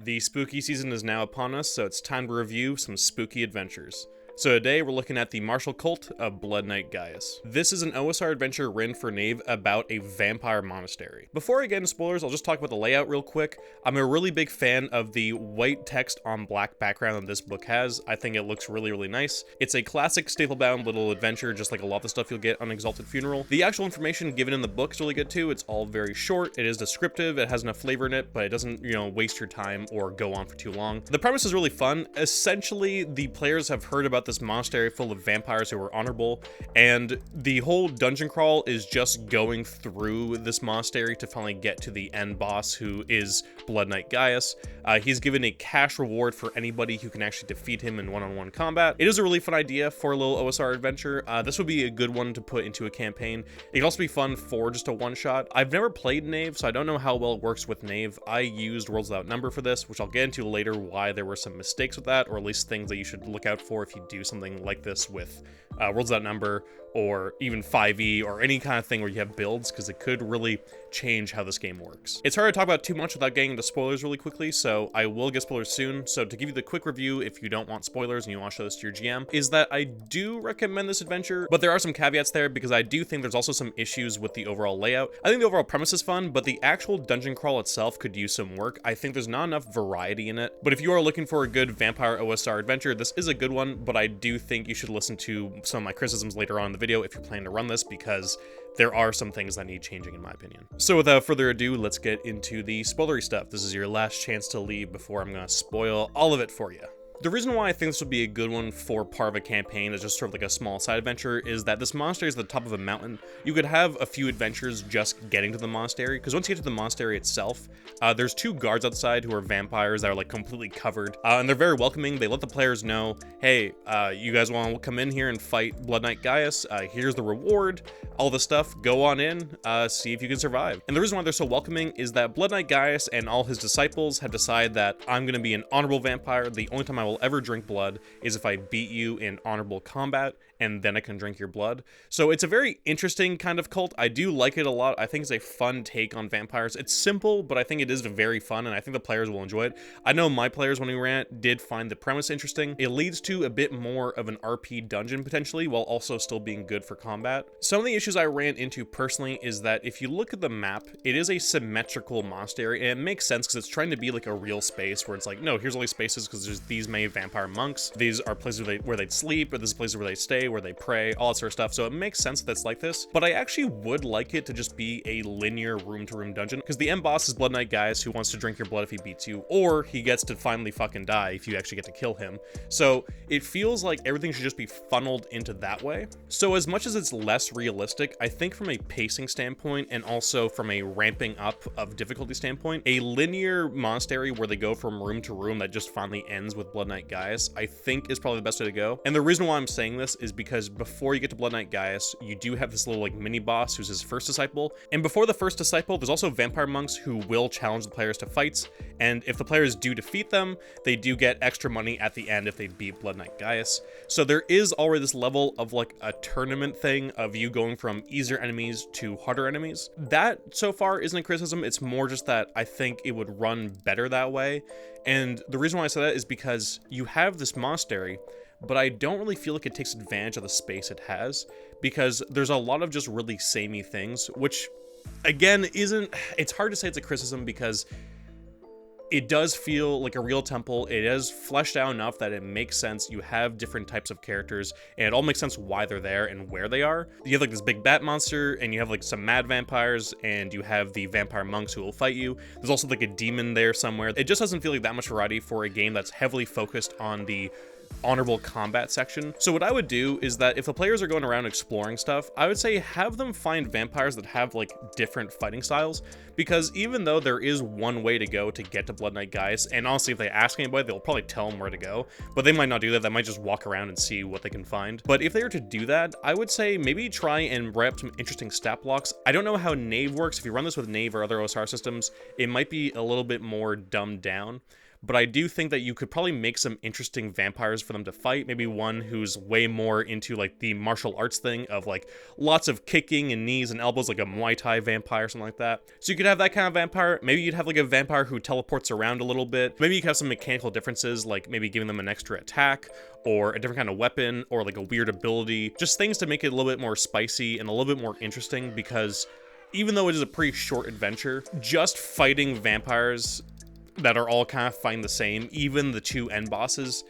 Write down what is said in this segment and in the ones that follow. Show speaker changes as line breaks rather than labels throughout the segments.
The spooky season is now upon us, so it's time to review some spooky adventures. So today we're looking at the martial cult of Blood Knight Gaius. This is an OSR adventure written for Knave about a vampire monastery. Before I get into spoilers, I'll just talk about the layout real quick. I'm a really big fan of the white text on black background that this book has. I think it looks really nice. It's a classic staple-bound little adventure, just like a lot of the stuff you'll get on Exalted Funeral. The actual information given in the book is really good too. It's all very short, it is descriptive, it has enough flavor in it, but it doesn't, waste your time or go on for too long. The premise is really fun. Essentially, the players have heard about this monastery full of vampires who are honorable, and the whole dungeon crawl is just going through this monastery to finally get to the end boss, who is Blood Knight Gaius. He's given a cash reward for anybody who can actually defeat him in one-on-one combat. It is a really fun idea for a little OSR adventure. This would be a good one to put into a campaign. It can also be fun for just a one-shot. I've never played Knave, so I don't know how well it works with Knave. I used Worlds Without Number for this, which I'll get into later why there were some mistakes with that, or at least things that you should look out for if you do something like this with Worlds Without Number, or even 5e, or any kind of thing where you have builds, because it could really change how this game works. It's hard to talk about too much without getting into spoilers really quickly, so I will get spoilers soon. So to give you the quick review, if you don't want spoilers and you want to show this to your GM, is that I do recommend this adventure, but there are some caveats there, because I do think there's also some issues with the overall layout. I think the overall premise is fun, but the actual dungeon crawl itself could use some work. I think there's not enough variety in it, but if you are looking for a good vampire OSR adventure, this is a good one, but I do think you should listen to some of my criticisms later on in the video if you're planning to run this, because there are some things that need changing in my opinion. So without further ado, let's get into the spoilery stuff. This is your last chance to leave before I'm gonna spoil all of it for you. The reason why I think this would be a good one for part of a campaign, as just sort of like a small side adventure, is that this monastery is at the top of a mountain. You could have a few adventures just getting to the monastery, because once you get to the monastery itself, there's two guards outside who are vampires that are like completely covered, and they're very welcoming. They let the players know, hey, you guys want to come in here and fight Blood Knight Gaius? Here's the reward, all this stuff, go on in, see if you can survive. And the reason why they're so welcoming is that Blood Knight Gaius and all his disciples have decided that I'm going to be an honorable vampire. The only time I will ever drink blood is if I beat you in honorable combat, and then I can drink your blood. So it's a very interesting kind of cult. I do like it a lot. I think it's a fun take on vampires. It's simple, but I think it is very fun, and I think the players will enjoy it. I know my players, when we ran it, did find the premise interesting. It leads to a bit more of an RP dungeon potentially, while also still being good for combat. Some of the issues I ran into personally is that if you look at the map, it is a symmetrical monastery, and it makes sense because it's trying to be like a real space where it's like, no, here's all these spaces because there's these many vampire monks. These are places where they'd sleep, or this is places where they stay, where they pray, all that sort of stuff. So it makes sense that's like this, but I actually would like it to just be a linear room-to-room dungeon, because the end boss is Blood Knight Gaius, who wants to drink your blood if he beats you, or he gets to finally fucking die if you actually get to kill him. So it feels like everything should just be funneled into that way. So as much as it's less realistic, I think from a pacing standpoint, and also from a ramping up of difficulty standpoint, a linear monastery where they go from room to room that just finally ends with Blood Knight Gaius, I think is probably the best way to go. And the reason why I'm saying this is because before you get to Blood Knight Gaius, you do have this little like mini boss who's his first disciple. And before the first disciple, there's also vampire monks who will challenge the players to fights. And if the players do defeat them, they do get extra money at the end if they beat Blood Knight Gaius. So there is already this level of like a tournament thing of you going from easier enemies to harder enemies. That so far isn't a criticism. It's more just that I think it would run better that way. And the reason why I say that is because you have this monastery, but I don't really feel like it takes advantage of the space it has, because there's a lot of just really samey things, which again it's hard to say it's a criticism, because it does feel like a real temple. It is fleshed out enough that it makes sense. You have different types of characters, and it all makes sense why they're there and where they are. You have like this big bat monster, and you have like some mad vampires, and you have the vampire monks who will fight you. There's also like a demon there somewhere. It just doesn't feel like that much variety for a game that's heavily focused on the honorable combat section. So what I would do is that if the players are going around exploring stuff, I would say have them find vampires that have like different fighting styles, because even though there is one way to go to get to Blood Knight Gaius, and honestly if they ask anybody, they'll probably tell them where to go, but they might not do that. They might just walk around and see what they can find. But if they were to do that, I would say maybe try and write up some interesting stat blocks. I don't know how Knave works. If you run this with Knave or other OSR systems, it might be a little bit more dumbed down. but I do think that you could probably make some interesting vampires for them to fight. Maybe one who's way more into like the martial arts thing of like lots of kicking and knees and elbows, like a Muay Thai vampire or something like that. So you could have that kind of vampire. Maybe you'd have like a vampire who teleports around a little bit. Maybe you could have some mechanical differences, like maybe giving them an extra attack or a different kind of weapon or like a weird ability. Just things to make it a little bit more spicy and a little bit more interesting, because even though it is a pretty short adventure, just fighting vampires that are all kind of fighting the same, even the 2 end bosses,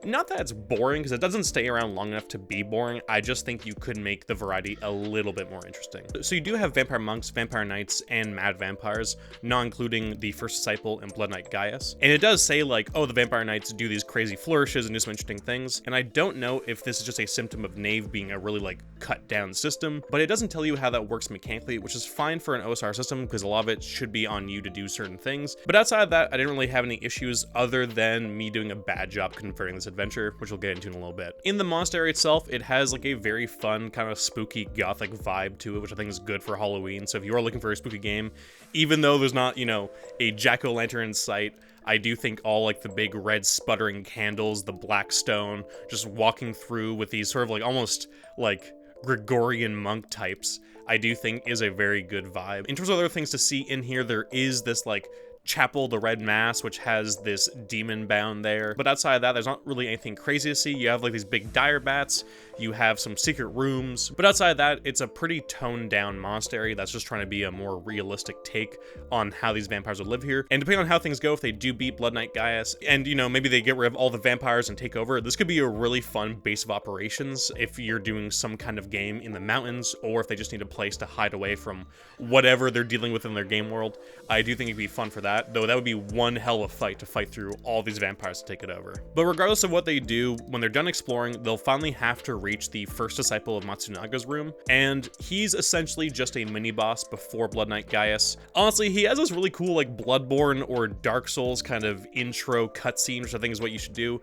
not that it's boring, because it doesn't stay around long enough to be boring. I just think you could make the variety a little bit more interesting. So you do have vampire monks, vampire knights, and mad vampires, not including the first disciple and Blood Knight Gaius. And it does say like, oh, the vampire knights do these crazy flourishes and do some interesting things. And I don't know if this is just a symptom of Knave being a really like cut down system, but it doesn't tell you how that works mechanically, which is fine for an OSR system because a lot of it should be on you to do certain things. But outside of that, I didn't really have any issues other than me doing a bad job converting this adventure, which we'll get into in a little bit. In the monastery itself, it has like a very fun kind of spooky gothic vibe to it, which I think is good for Halloween. So if you are looking for a spooky game, even though there's not, you know, a jack-o'-lantern in sight, I do think all like the big red sputtering candles, the black stone, just walking through with these sort of like almost like Gregorian monk types, I do think is a very good vibe. In terms of other things to see in here, there is this like Chapel, the Red Mass, which has this demon bound there. But outside of that, there's not really anything crazy to see. You have like these big dire bats, you have some secret rooms, but outside of that, it's a pretty toned down monastery that's just trying to be a more realistic take on how these vampires would live here. And depending on how things go, if they do beat Blood Knight Gaius, and you know, maybe they get rid of all the vampires and take over, this could be a really fun base of operations if you're doing some kind of game in the mountains, or if they just need a place to hide away from whatever they're dealing with in their game world. I do think it'd be fun for that, though that would be one hell of a fight to fight through all these vampires to take it over. But regardless of what they do, when they're done exploring, they'll finally have to reach the first disciple of Matsunaga's room, and he's essentially just a mini-boss before Blood Knight Gaius. Honestly, he has this really cool like Bloodborne or Dark Souls kind of intro cutscene, which I think is what you should do.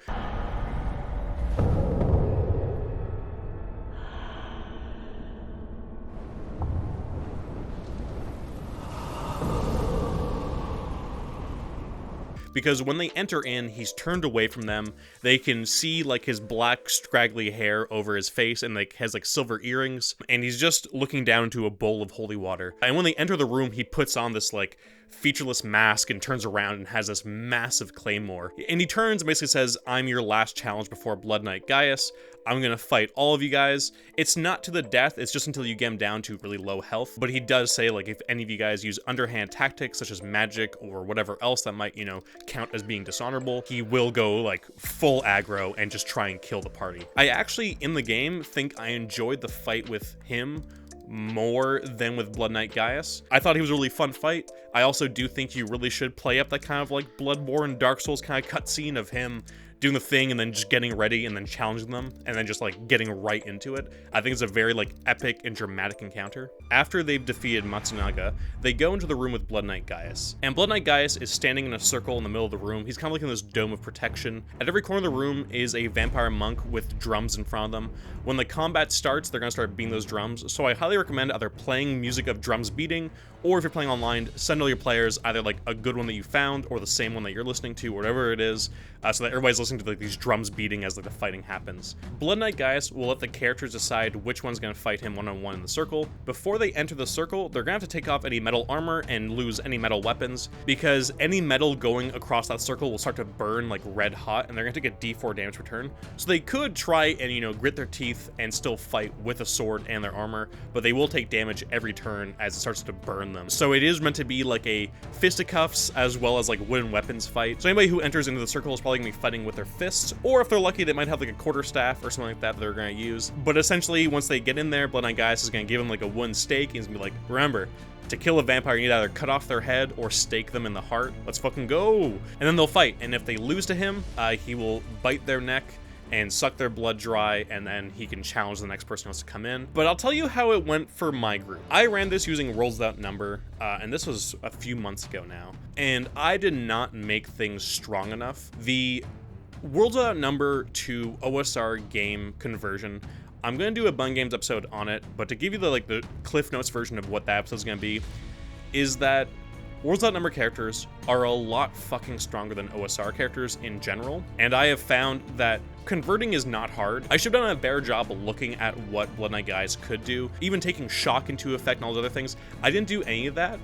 Because when they enter in, he's turned away from them. They can see like his black scraggly hair over his face and like has like silver earrings, and he's just looking down into a bowl of holy water. And when they enter the room, he puts on this like featureless mask and turns around and has this massive claymore. And he turns and basically says, "I'm your last challenge before Blood Knight Gaius. I'm gonna fight all of you guys." It's not to the death, it's just until you get him down to really low health. But he does say, like, if any of you guys use underhand tactics, such as magic or whatever else that might, you know, count as being dishonorable, he will go, like, full aggro and just try and kill the party. I actually, in the game, think I enjoyed the fight with him more than with Blood Knight Gaius. I thought he was a really fun fight. I also do think you really should play up that kind of, like, Bloodborne, Dark Souls kind of cutscene of him doing the thing and then just getting ready and then challenging them and then just like getting right into it. I think it's a very like epic and dramatic encounter. After they've defeated Matsunaga, they go into the room with Blood Knight Gaius. And Blood Knight Gaius is standing in a circle in the middle of the room. He's kind of like in this dome of protection. At every corner of the room is a vampire monk with drums in front of them. When the combat starts, they're gonna start beating those drums. So I highly recommend either playing music of drums beating, or if you're playing online, send all your players either like a good one that you found or the same one that you're listening to, whatever it is, so that everybody's listening to like these drums beating as like the fighting happens. Blood Knight Gaius will let the characters decide which one's gonna fight him one-on-one in the circle. Before they enter the circle, they're gonna have to take off any metal armor and lose any metal weapons, because any metal going across that circle will start to burn like red hot, and they're gonna take a D4 damage per turn. So they could try and, you know, grit their teeth and still fight with a sword and their armor, but they will take damage every turn as it starts to burn them. So it is meant to be like a fisticuffs as well as like wooden weapons fight. So anybody who enters into the circle is probably gonna be fighting with their fists, or if they're lucky, they might have like a quarterstaff or something like that they're gonna use. But essentially, once they get in there, Blood Knight Gaius is gonna give them like a wooden stake, and he's gonna be like, remember, to kill a vampire, you need to either cut off their head or stake them in the heart. Let's fucking go! And then they'll fight, and if they lose to him, he will bite their neck and suck their blood dry, and then he can challenge the next person who wants to come in. But I'll tell you how it went for my group. I ran this using Worlds Without Number, and this was a few months ago now, and I did not make things strong enough. The Worlds Without Number to OSR game conversion, I'm gonna do a Bun Games episode on it, but to give you the Cliff Notes version of what that episode's gonna be, is that Worlds Without Number characters are a lot fucking stronger than OSR characters in general, and I have found that converting is not hard. I should have done a better job of looking at what Blood Knight Gaius could do, even taking shock into effect and all those other things. I didn't do any of that,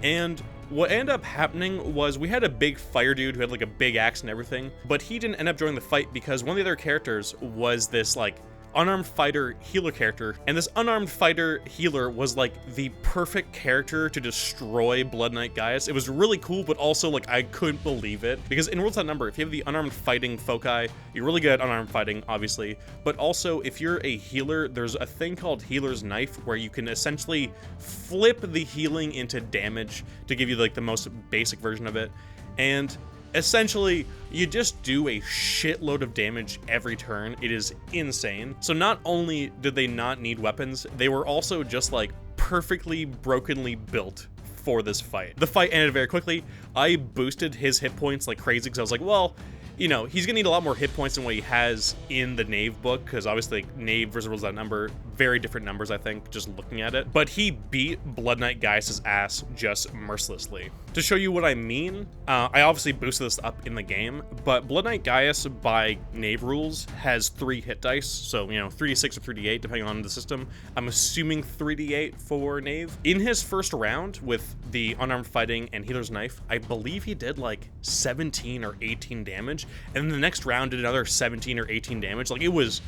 and what ended up happening was we had a big fire dude who had like a big axe and everything, but he didn't end up joining the fight because one of the other characters was this like unarmed fighter healer character, and this unarmed fighter healer was like the perfect character to destroy Blood Knight Gaius. It was really cool, but also like I couldn't believe it, because in Worlds Without Number, if you have the unarmed fighting foci, you're really good at unarmed fighting, obviously, but also if you're a healer, there's a thing called Healer's Knife where you can essentially flip the healing into damage to give you like the most basic version of it, and essentially, you just do a shitload of damage every turn. It is insane. So not only did they not need weapons, they were also just like perfectly brokenly built for this fight. The fight ended very quickly. I boosted his hit points like crazy because I was like, well, you know, he's gonna need a lot more hit points than what he has in the Knave book, because obviously like, Knave versus Worlds Without Number, very different numbers, I think, just looking at it. But he beat Blood Knight Gaius' ass just mercilessly. To show you what I mean, I obviously boosted this up in the game, but Blood Knight Gaius by Knave rules has 3 hit dice, so, you know, 3d6 or 3d8, depending on the system. I'm assuming 3d8 for Knave. In his first round with the unarmed fighting and Healer's Knife, I believe he did like 17 or 18 damage, and then the next round did another 17 or 18 damage. Like, it was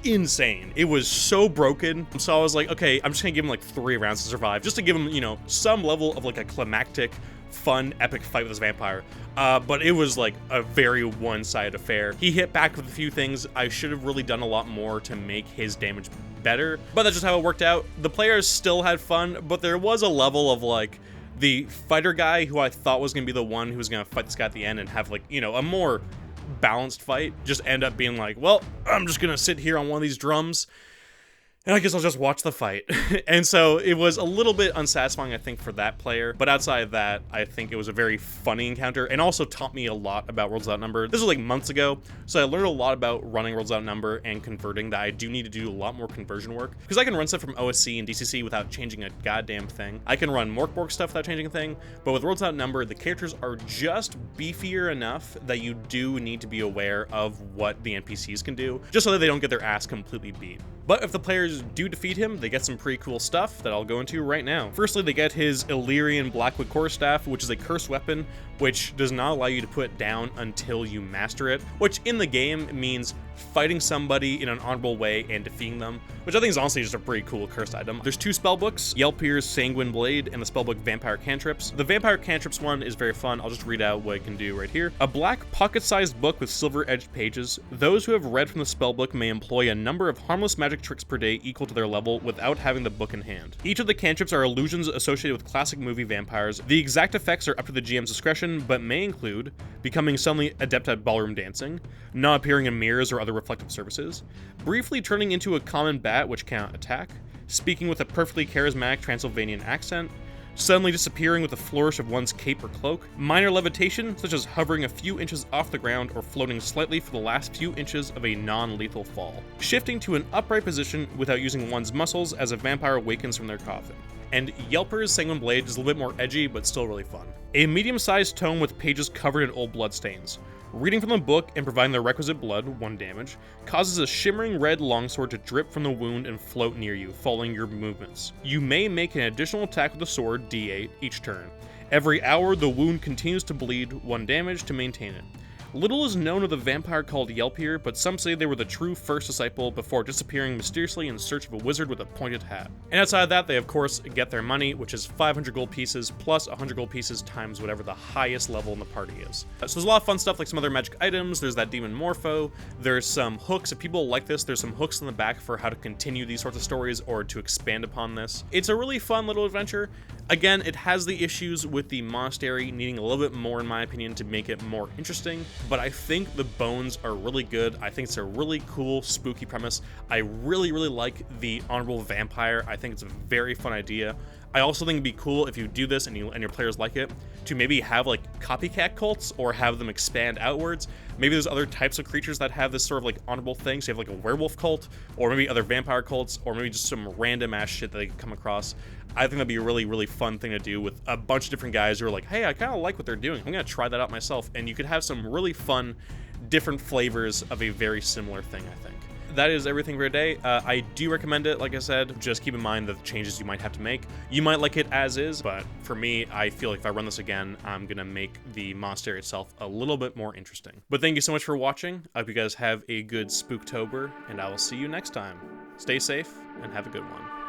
insane. It was so broken. So I was like, okay, I'm just gonna give him like 3 rounds to survive, just to give him, you know, some level of like a climactic, fun, epic fight with this vampire. But it was like a very one-sided affair. He hit back with a few things. I should have really done a lot more to make his damage better, but that's just how it worked out. The players still had fun, but there was a level of like, the fighter guy who I thought was gonna be the one who was gonna fight this guy at the end and have like, you know, a more balanced fight, just end up being like, well, I'm just gonna sit here on one of these drums and I guess I'll just watch the fight. And so it was a little bit unsatisfying, I think, for that player. But outside of that, I think it was a very funny encounter and also taught me a lot about Worlds Without Number. This was like months ago, so I learned a lot about running Worlds Without Number and converting, that I do need to do a lot more conversion work. Because I can run stuff from OSC and DCC without changing a goddamn thing. I can run Morkborg stuff without changing a thing. But with Worlds Without Number, the characters are just beefier enough that you do need to be aware of what the NPCs can do, just so that they don't get their ass completely beat. But if the players do defeat him, they get some pretty cool stuff that I'll go into right now. Firstly, they get his Illyrian Blackwood Quarterstaff, which is a cursed weapon, which does not allow you to put it down until you master it, which in the game means fighting somebody in an honorable way and defeating them, which I think is honestly just a pretty cool cursed item. There's 2 spellbooks, Yelpier's Sanguine Blade and the spellbook Vampire Cantrips. The Vampire Cantrips one is very fun. I'll just read out what it can do right here. A black pocket-sized book with silver-edged pages. Those who have read from the spellbook may employ a number of harmless magic tricks per day equal to their level without having the book in hand. Each of the cantrips are illusions associated with classic movie vampires. The exact effects are up to the GM's discretion, but may include becoming suddenly adept at ballroom dancing, not appearing in mirrors or other reflective surfaces, briefly turning into a common bat which cannot attack, speaking with a perfectly charismatic Transylvanian accent, suddenly disappearing with a flourish of one's cape or cloak, minor levitation, such as hovering a few inches off the ground or floating slightly for the last few inches of a non-lethal fall, shifting to an upright position without using one's muscles as a vampire awakens from their coffin. And Yelper's Sanguine Blade is a little bit more edgy, but still really fun. A medium-sized tome with pages covered in old bloodstains. Reading from the book and providing the requisite blood, 1 damage, causes a shimmering red longsword to drip from the wound and float near you, following your movements. You may make an additional attack with the sword, d8, each turn. Every hour, the wound continues to bleed, 1 damage to maintain it. Little is known of the vampire called Yelpier, but some say they were the true first disciple before disappearing mysteriously in search of a wizard with a pointed hat. And outside of that, they of course get their money, which is 500 gold pieces plus 100 gold pieces times whatever the highest level in the party is. So there's a lot of fun stuff like some other magic items. There's that demon Morpho. There's some hooks. If people like this, there's some hooks in the back for how to continue these sorts of stories or to expand upon this. It's a really fun little adventure. Again, it has the issues with the monastery needing a little bit more, in my opinion, to make it more interesting, but I think the bones are really good. I think it's a really cool, spooky premise. I really, really like the honorable vampire. I think it's a very fun idea. I also think it'd be cool if you do this and your players like it, to maybe have like copycat cults or have them expand outwards. Maybe there's other types of creatures that have this sort of like honorable thing. So you have like a werewolf cult, or maybe other vampire cults, or maybe just some random ass shit that they come across. I think that'd be a really, really fun thing to do with a bunch of different guys who are like, hey, I kind of like what they're doing. I'm gonna try that out myself. And you could have some really fun, different flavors of a very similar thing, I think. That is everything for today. I do recommend it, like I said. Just keep in mind the changes you might have to make. You might like it as is, but for me, I feel like if I run this again, I'm gonna make the monastery itself a little bit more interesting. But thank you so much for watching. I hope you guys have a good Spooktober, and I will see you next time. Stay safe, and have a good one.